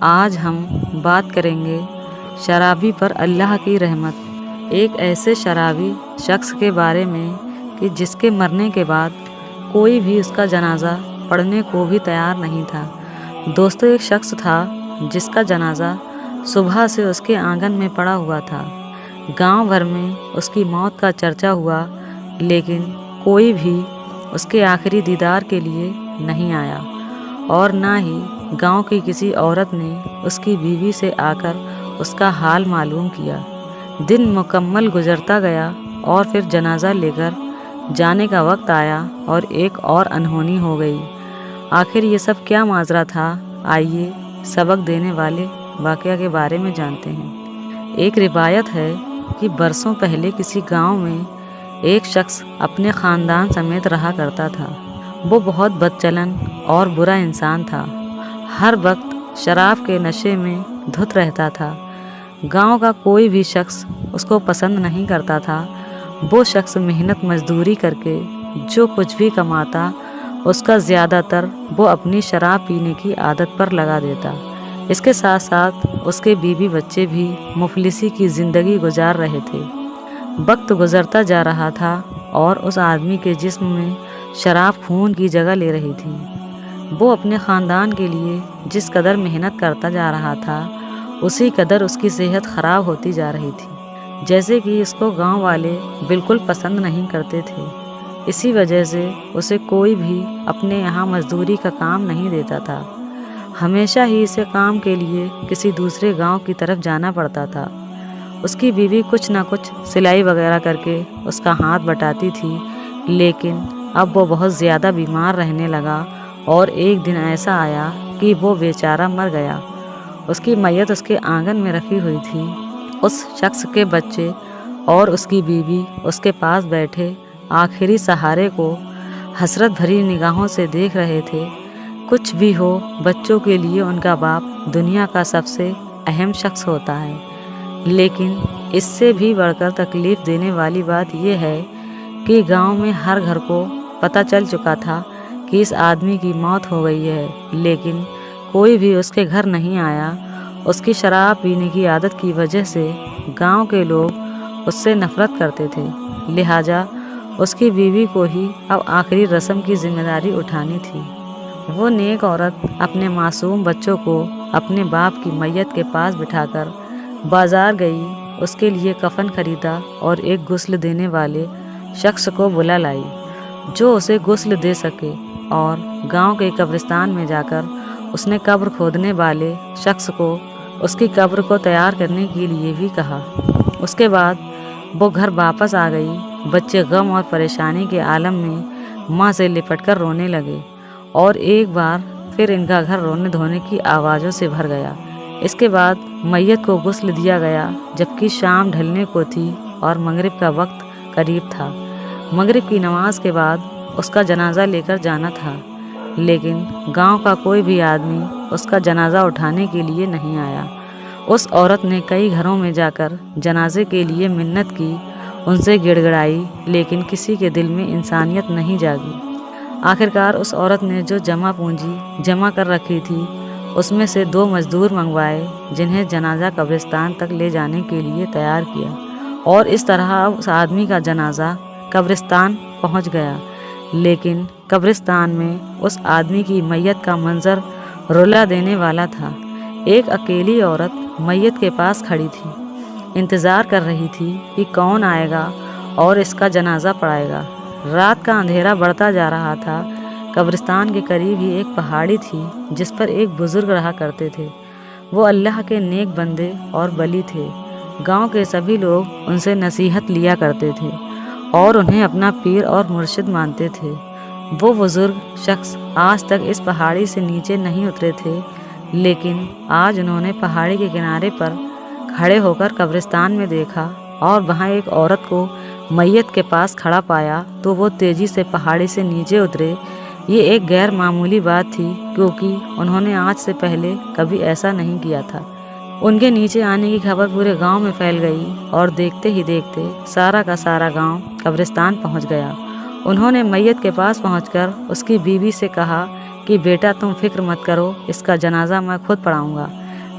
آج ہم بات کریں گے شرابی پر اللہ کی رحمت، ایک ایسے شرابی شخص کے بارے میں کہ جس کے مرنے کے بعد کوئی بھی اس کا جنازہ پڑھنے کو بھی تیار نہیں تھا۔ دوستو، ایک شخص تھا جس کا جنازہ صبح سے اس کے آنگن میں پڑا ہوا تھا۔ گاؤں بھر میں اس کی موت کا چرچا ہوا، لیکن کوئی بھی اس کے آخری دیدار کے لیے نہیں آیا، اور نہ ہی گاؤں کی کسی عورت نے اس کی بیوی سے آ کر اس کا حال معلوم کیا۔ دن مکمل گزرتا گیا اور پھر جنازہ لے کر جانے کا وقت آیا اور ایک اور انہونی ہو گئی۔ آخر یہ سب کیا ماجرا تھا؟ آئیے سبق دینے والے واقعہ کے بارے میں جانتے ہیں۔ ایک روایت ہے کہ برسوں پہلے کسی گاؤں میں ایک شخص اپنے خاندان سمیت رہا کرتا تھا۔ وہ بہت بد چلن اور برا انسان تھا، ہر وقت شراب کے نشے میں دھت رہتا تھا۔ گاؤں کا کوئی بھی شخص اس کو پسند نہیں کرتا تھا۔ وہ شخص محنت مزدوری کر کے جو کچھ بھی کماتا، اس کا زیادہ تر وہ اپنی شراب پینے کی عادت پر لگا دیتا۔ اس کے ساتھ ساتھ اس کے بیوی بچے بھی مفلسی کی زندگی گزار رہے تھے۔ وقت گزرتا جا رہا تھا اور اس آدمی کے جسم میں شراب خون کی جگہ لے رہی تھی۔ وہ اپنے خاندان کے لیے جس قدر محنت کرتا جا رہا تھا، اسی قدر اس کی صحت خراب ہوتی جا رہی تھی، جیسے کہ اس کو گاؤں والے بالکل پسند نہیں کرتے تھے۔ اسی وجہ سے اسے کوئی بھی اپنے یہاں مزدوری کا کام نہیں دیتا تھا۔ ہمیشہ ہی اسے کام کے لیے کسی دوسرے گاؤں کی طرف جانا پڑتا تھا۔ اس کی بیوی کچھ نہ کچھ سلائی وغیرہ کر کے اس کا ہاتھ بٹاتی تھی، لیکن اب وہ بہت زیادہ بیمار رہنے لگا اور ایک دن ایسا آیا کہ وہ بیچارہ مر گیا۔ اس کی میت اس کے آنگن میں رکھی ہوئی تھی۔ اس شخص کے بچے اور اس کی بیوی اس کے پاس بیٹھے آخری سہارے کو حسرت بھری نگاہوں سے دیکھ رہے تھے۔ کچھ بھی ہو، بچوں کے لیے ان کا باپ دنیا کا سب سے اہم شخص ہوتا ہے، لیکن اس سے بھی بڑھ کر تکلیف دینے والی بات یہ ہے کہ گاؤں میں ہر گھر کو پتہ چل چکا تھا کہ اس آدمی کی موت ہو گئی ہے، لیکن کوئی بھی اس کے گھر نہیں آیا۔ اس کی شراب پینے کی عادت کی وجہ سے گاؤں کے لوگ اس سے نفرت کرتے تھے، لہٰذا اس کی بیوی کو ہی اب آخری رسم کی ذمہ داری اٹھانی تھی۔ وہ نیک عورت اپنے معصوم بچوں کو اپنے باپ کی میت کے پاس بٹھا کر بازار گئی، اس کے لیے کفن خریدا اور ایک غسل دینے والے شخص کو بلا لائی جو اسے غسل دے سکے، اور گاؤں کے قبرستان میں جا کر اس نے قبر کھودنے والے شخص کو اس کی قبر کو تیار کرنے کے لیے بھی کہا۔ اس کے بعد وہ گھر واپس آ گئی۔ بچے غم اور پریشانی کے عالم میں ماں سے لپٹ کر رونے لگے، اور ایک بار پھر ان کا گھر رونے دھونے کی آوازوں سے بھر گیا۔ اس کے بعد میت کو غسل دیا گیا، جبکہ شام ڈھلنے کو تھی اور مغرب کا وقت قریب تھا۔ مغرب کی نماز کے بعد اس کا جنازہ لے کر جانا تھا، لیکن گاؤں کا کوئی بھی آدمی اس کا جنازہ اٹھانے کے لیے نہیں آیا۔ اس عورت نے کئی گھروں میں جا کر جنازے کے لیے منت کی، ان سے گڑ گڑائی، لیکن کسی کے دل میں انسانیت نہیں جاگی۔ آخرکار اس عورت نے جو جمع پونجی جمع کر رکھی تھی، اس میں سے 2 مزدور منگوائے جنہیں جنازہ قبرستان تک لے جانے کے لیے تیار کیا، اور اس طرح اس آدمی کا جنازہ قبرستان پہنچ گیا۔ لیکن قبرستان میں اس آدمی کی میت کا منظر رلا دینے والا تھا۔ ایک اکیلی عورت میت کے پاس کھڑی تھی، انتظار کر رہی تھی کہ کون آئے گا اور اس کا جنازہ پڑھائے گا۔ رات کا اندھیرا بڑھتا جا رہا تھا۔ قبرستان کے قریب ہی ایک پہاڑی تھی جس پر ایک بزرگ رہا کرتے تھے۔ وہ اللہ کے نیک بندے اور ولی تھے۔ گاؤں کے سبھی لوگ ان سے نصیحت لیا کرتے تھے اور انہیں اپنا پیر اور مرشد مانتے تھے۔ وہ بزرگ شخص آج تک اس پہاڑی سے نیچے نہیں اترے تھے، لیکن آج انہوں نے پہاڑی کے کنارے پر کھڑے ہو کر قبرستان میں دیکھا اور وہاں ایک عورت کو میت کے پاس کھڑا پایا تو وہ تیزی سے پہاڑی سے نیچے اترے۔ یہ ایک غیر معمولی بات تھی، کیونکہ انہوں نے آج سے پہلے کبھی ایسا نہیں کیا تھا۔ ان کے نیچے آنے کی خبر پورے گاؤں میں پھیل گئی اور دیکھتے ہی دیکھتے سارا کا سارا گاؤں قبرستان پہنچ گیا۔ انہوں نے میت کے پاس پہنچ کر اس کی بیوی سے کہا کہ بیٹا تم فکر مت کرو، اس کا جنازہ میں خود پڑھاؤں گا۔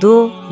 2